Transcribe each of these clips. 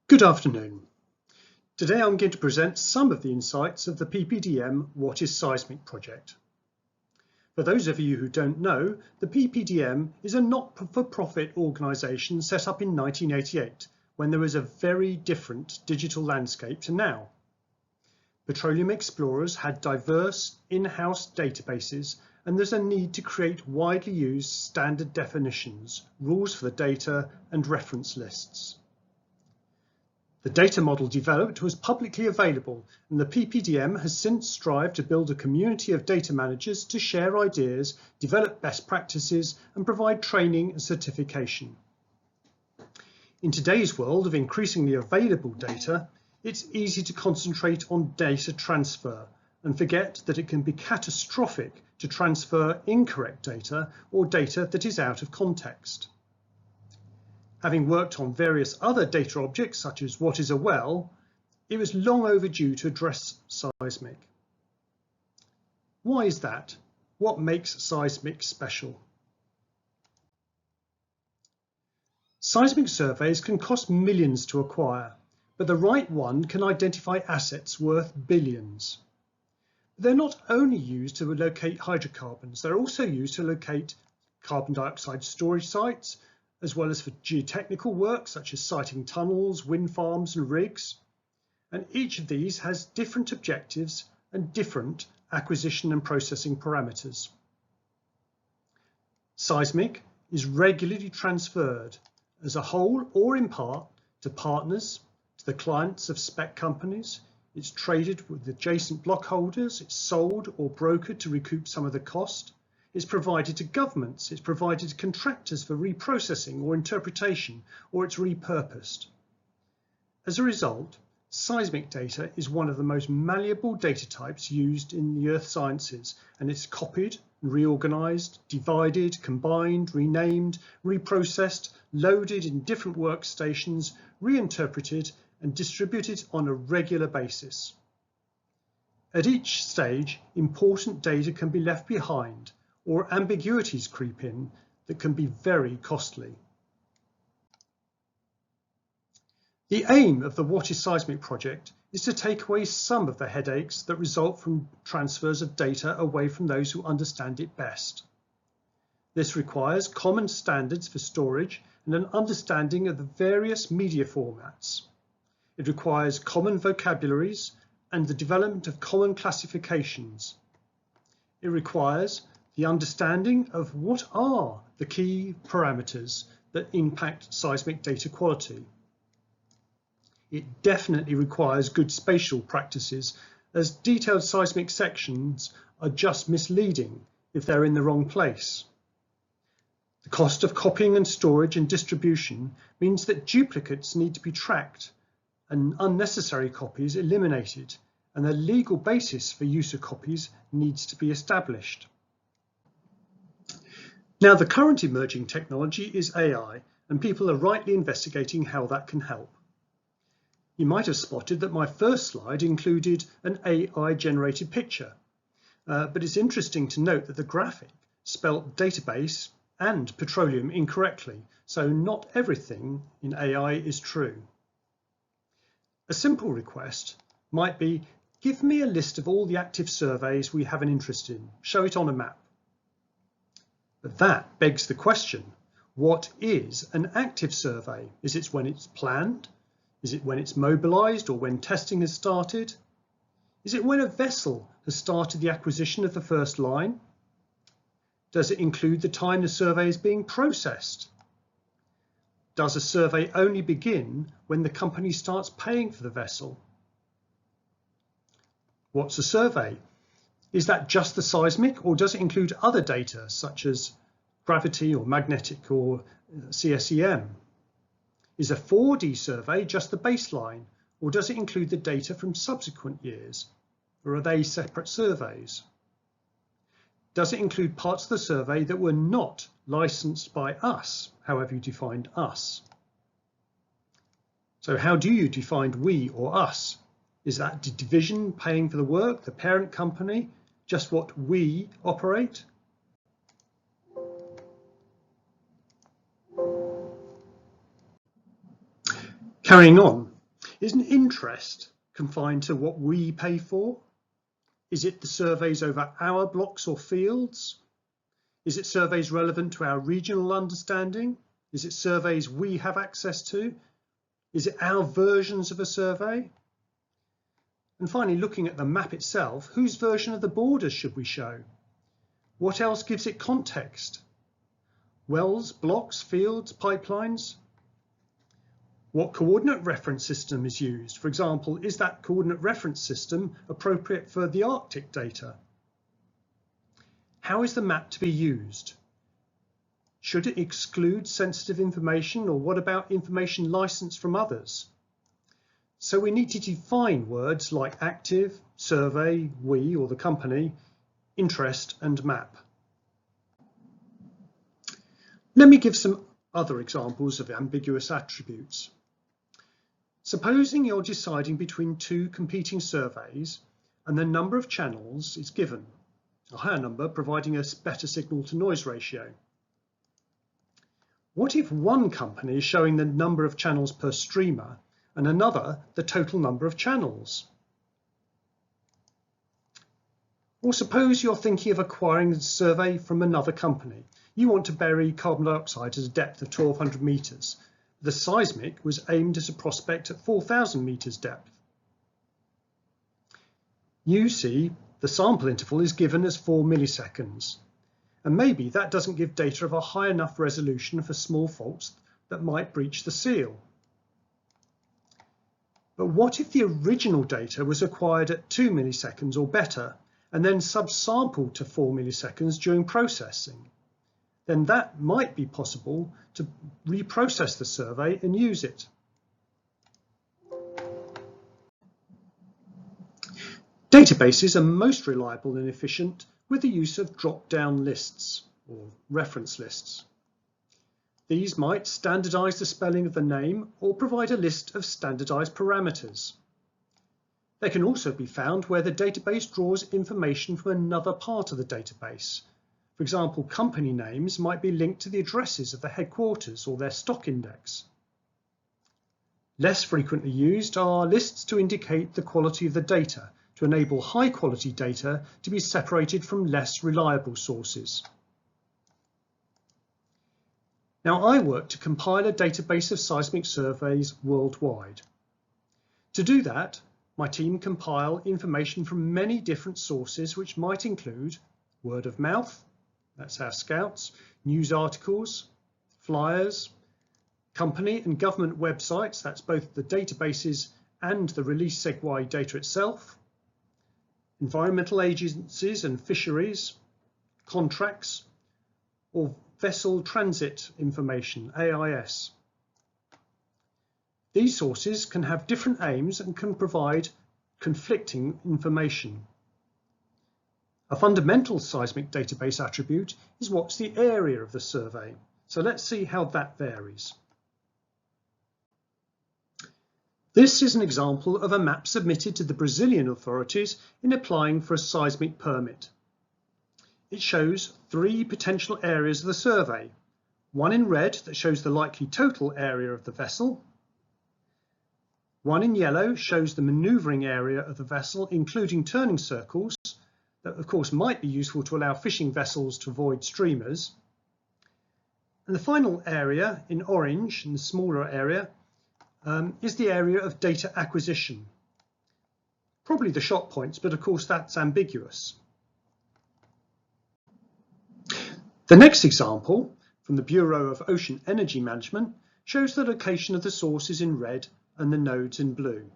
Good afternoon. Today I'm going to present some of the insights of the PPDM What is Seismic project. For those of you who don't know, the PPDM is a not-for-profit organisation set up in 1988 when there was a very different digital landscape to now. Petroleum explorers had diverse in-house databases, and there's a need to create widely used standard definitions, rules for the data and reference lists. The data model developed was publicly available, and the PPDM has since strived to build a community of data managers to share ideas, develop best practices, and provide training and certification. In today's world of increasingly available data, it's easy to concentrate on data transfer and forget that it can be catastrophic to transfer incorrect data or data that is out of context. Having worked on various other data objects, such as what is a well, it was long overdue to address seismic. Why is that? What makes seismic special? Seismic surveys can cost millions to acquire, but the right one can identify assets worth billions. They're not only used to locate hydrocarbons, they're also used to locate carbon dioxide storage sites, as well as for geotechnical work such as siting tunnels, wind farms and rigs. And each of these has different objectives and different acquisition and processing parameters. Seismic is regularly transferred as a whole or in part to partners, to the clients of spec companies. It's traded with adjacent block holders, it's sold or brokered to recoup some of the cost. It's provided to governments, it's provided to contractors for reprocessing or interpretation, or it's repurposed. As a result, seismic data is one of the most malleable data types used in the earth sciences, and it's copied, reorganized, divided, combined, renamed, reprocessed, loaded in different workstations, reinterpreted, and distributed on a regular basis. At each stage, important data can be left behind, or ambiguities creep in that can be very costly. The aim of the What is Seismic project is to take away some of the headaches that result from transfers of data away from those who understand it best. This requires common standards for storage and an understanding of the various media formats. It requires common vocabularies and the development of common classifications. It requires the understanding of what are the key parameters that impact seismic data quality. It definitely requires good spatial practices, as detailed seismic sections are just misleading if they're in the wrong place. The cost of copying and storage and distribution means that duplicates need to be tracked and unnecessary copies eliminated, and a legal basis for use of copies needs to be established. Now, the current emerging technology is AI, and people are rightly investigating how that can help. You might have spotted that my first slide included an AI-generated picture, but it's interesting to note that the graphic spelt database and petroleum incorrectly, so not everything in AI is true. A simple request might be, give me a list of all the active surveys we have an interest in, show it on a map. But that begs the question, what is an active survey? Is it when it's planned? Is it when it's mobilized or when testing has started? Is it when a vessel has started the acquisition of the first line? Does it include the time the survey is being processed? Does a survey only begin when the company starts paying for the vessel? What's a survey? Is that just the seismic, or does it include other data such as gravity or magnetic or CSEM? Is a 4D survey just the baseline, or does it include the data from subsequent years, or are they separate surveys? Does it include parts of the survey that were not licensed by us, however you defined us? So how do you define we or us? Is that the division paying for the work, the parent company, just what we operate? Carrying on, Isn't interest confined to what we pay for? Is it the surveys over our blocks or fields? Is it surveys relevant to our regional understanding? Is it surveys we have access to? Is it our versions of a survey? And finally, looking at the map itself, whose version of the borders should we show? What else gives it context? Wells, blocks, fields, pipelines? What coordinate reference system is used? For example, is that coordinate reference system appropriate for the Arctic data? How is the map to be used? Should it exclude sensitive information, or what about information licensed from others? So we need to define words like active, survey, we or the company, interest and map. Let me give some other examples of ambiguous attributes. Supposing you're deciding between two competing surveys and the number of channels is given, a higher number providing a better signal to noise ratio. What if one company is showing the number of channels per streamer and another the total number of channels? Or suppose you're thinking of acquiring a survey from another company. You want to bury carbon dioxide at a depth of 1,200 meters. The Seismic was aimed at a prospect at 4,000 meters depth. You see the sample interval is given as 4 milliseconds. And maybe that doesn't give data of a high enough resolution for small faults that might breach the seal. But what if the original data was acquired at 2 milliseconds or better, and then subsampled to 4 milliseconds during processing? Then that might be possible to reprocess the survey and use it. Databases are most reliable and efficient with the use of drop-down lists or reference lists. These might standardize the spelling of the name or provide a list of standardized parameters. They can also be found where the database draws information from another part of the database. For example, company names might be linked to the addresses of the headquarters or their stock index. Less frequently used are lists to indicate the quality of the data, to enable high quality data to be separated from less reliable sources. Now, I work to compile a database of seismic surveys worldwide. To do that, my team compile information from many different sources, which might include word of mouth, that's our scouts, news articles, flyers, company and government websites, that's both the databases and the release segue data itself, environmental agencies and fisheries, contracts, or vessel transit information, AIS. These sources can have different aims and can provide conflicting information. A fundamental seismic database attribute is what's the area of the survey. So let's see how that varies. This is an example of a map submitted to the Brazilian authorities in applying for a seismic permit. It shows 3 potential areas of the survey. One in red that shows the likely total area of the vessel. One in yellow shows the manoeuvring area of the vessel, including turning circles, that of course might be useful to allow fishing vessels to avoid streamers. And the final area in orange, in the smaller area, is the area of data acquisition. Probably the shot points, but of course that's ambiguous. The next example from the Bureau of Ocean Energy Management shows the location of the sources in red and the nodes in blue.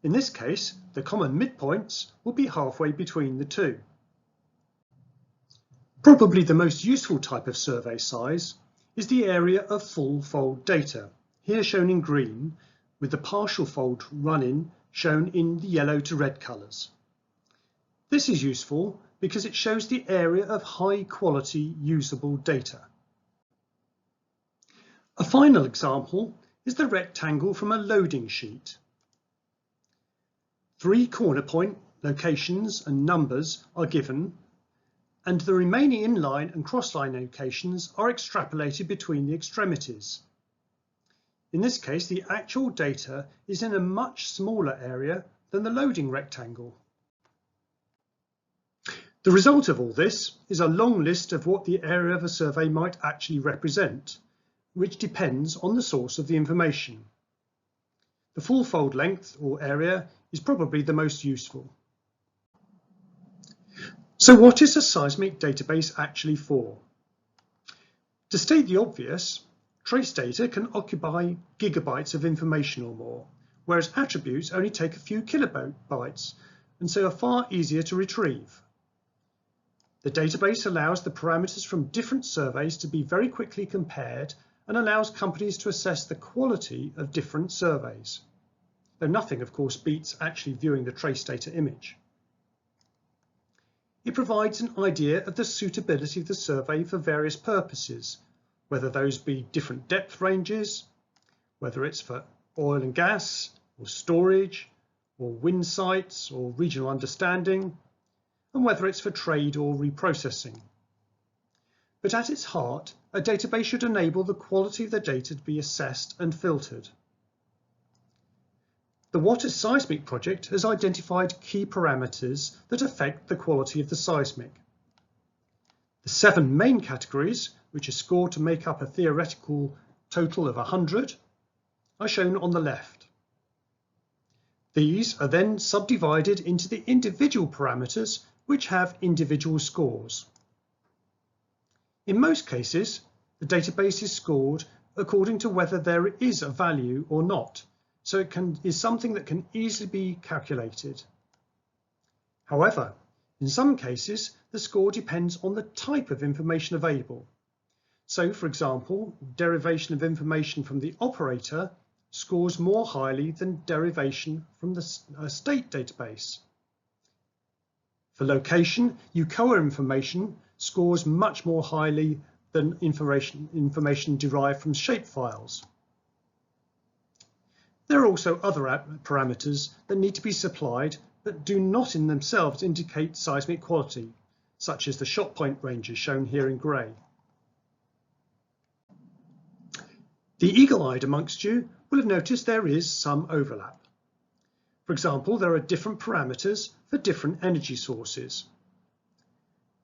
In this case, the common midpoints will be halfway between the two. Probably the most useful type of survey size is the area of full fold data, here shown in green, with the partial fold run-in shown in the yellow to red colours. This is useful because it shows the area of high quality usable data. A final example is the rectangle from a loading sheet. 3 corner point locations and numbers are given, and the remaining inline and crossline locations are extrapolated between the extremities. In this case, the actual data is in a much smaller area than the loading rectangle. The result of all this is a long list of what the area of a survey might actually represent, which depends on the source of the information. The full fold length or area is probably the most useful. So what is a seismic database actually for? To state the obvious, trace data can occupy gigabytes of information or more, whereas attributes only take a few kilobytes and so are far easier to retrieve. The database allows the parameters from different surveys to be very quickly compared and allows companies to assess the quality of different surveys. Though nothing, of course, beats actually viewing the trace data image. It provides an idea of the suitability of the survey for various purposes, whether those be different depth ranges, whether it's for oil and gas, or storage, or wind sites, or regional understanding, and whether it's for trade or reprocessing. But at its heart, a database should enable the quality of the data to be assessed and filtered. The What is Seismic project has identified key parameters that affect the quality of the seismic. The 7 main categories, which are scored to make up a theoretical total of 100, are shown on the left. These are then subdivided into the individual parameters which have individual scores. In most cases, the database is scored according to whether there is a value or not, so it is something that can easily be calculated. However, in some cases, the score depends on the type of information available. So, for example, derivation of information from the operator scores more highly than derivation from the state database. For location, UCOA information scores much more highly than information derived from shapefiles. There are also other parameters that need to be supplied but do not in themselves indicate seismic quality, such as the shot point ranges shown here in grey. The eagle-eyed amongst you will have noticed there is some overlap. For example, there are different parameters for different energy sources.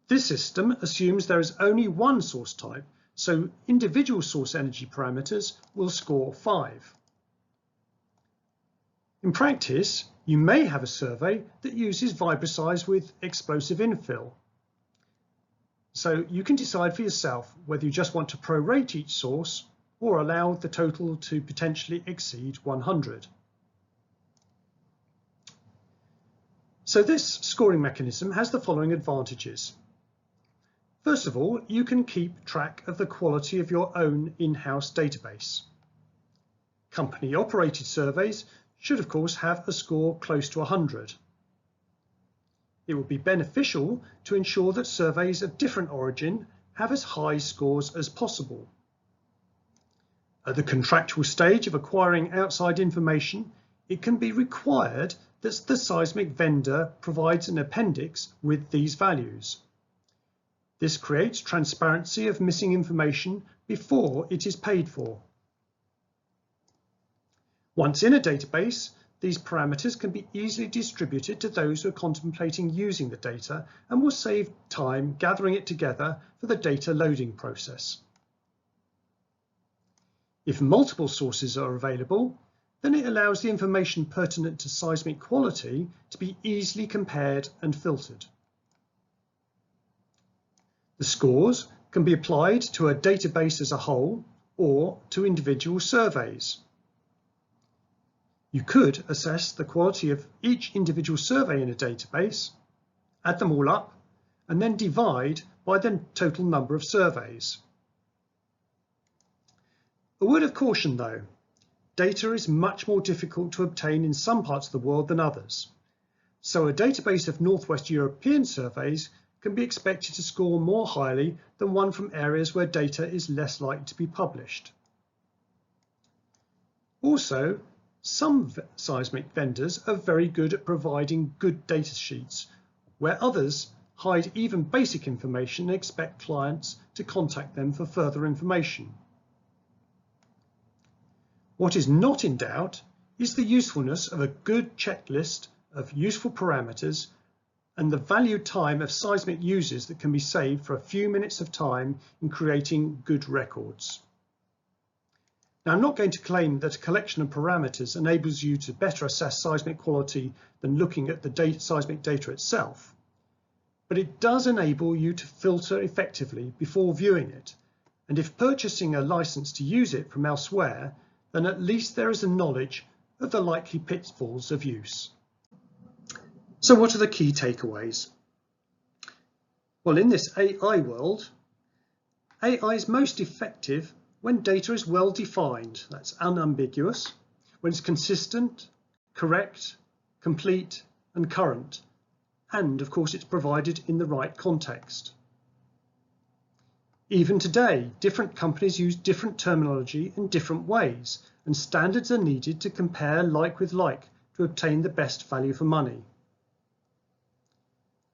This system assumes there is only one source type, so individual source energy parameters will score 5. In practice, you may have a survey that uses vibrosize with explosive infill. So you can decide for yourself whether you just want to prorate each source or allow the total to potentially exceed 100. So this scoring mechanism has the following advantages. First of all, you can keep track of the quality of your own in-house database. Company-operated surveys should of course have a score close to 100. It would be beneficial to ensure that surveys of different origin have as high scores as possible. At the contractual stage of acquiring outside information, it can be required that the seismic vendor provides an appendix with these values. This creates transparency of missing information before it is paid for. Once in a database, these parameters can be easily distributed to those who are contemplating using the data and will save time gathering it together for the data loading process. If multiple sources are available, then it allows the information pertinent to seismic quality to be easily compared and filtered. The scores can be applied to a database as a whole or to individual surveys. You could assess the quality of each individual survey in a database, add them all up, and then divide by the total number of surveys. A word of caution though, data is much more difficult to obtain in some parts of the world than others. So a database of Northwest European surveys can be expected to score more highly than one from areas where data is less likely to be published. Also, some seismic vendors are very good at providing good data sheets, where others hide even basic information and expect clients to contact them for further information. What is not in doubt is the usefulness of a good checklist of useful parameters and the valued time of Seismic users that can be saved for a few minutes of time in creating good records. Now, I'm not going to claim that a collection of parameters enables you to better assess seismic quality than looking at the seismic data itself, but it does enable you to filter effectively before viewing it, and if purchasing a license to use it from elsewhere, then at least there is a knowledge of the likely pitfalls of use. So what are the key takeaways? Well, in this AI world, AI is most effective when data is well defined, that's unambiguous, when it's consistent, correct, complete and current, and of course it's provided in the right context. Even today, different companies use different terminology in different ways, and standards are needed to compare like with like to obtain the best value for money.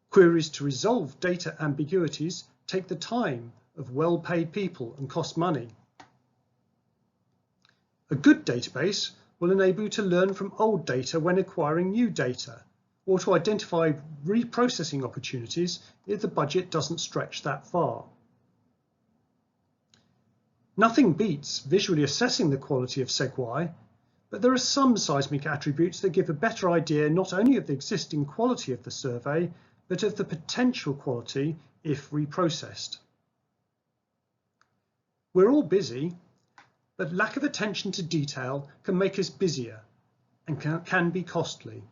Queries to resolve data ambiguities take the time of well-paid people and cost money. A good database will enable you to learn from old data when acquiring new data, or to identify reprocessing opportunities if the budget doesn't stretch that far. Nothing beats visually assessing the quality of SegWi, but there are some seismic attributes that give a better idea not only of the existing quality of the survey, but of the potential quality if reprocessed. We're all busy, but lack of attention to detail can make us busier and can be costly.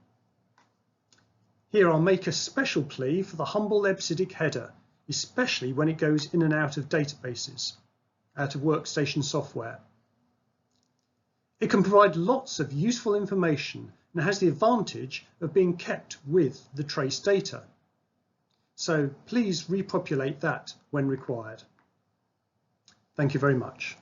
Here I'll make a special plea for the humble EBCDIC header, especially when it goes in and out of databases, out of workstation software. It can provide lots of useful information and has the advantage of being kept with the trace data. So please repopulate that when required. Thank you very much.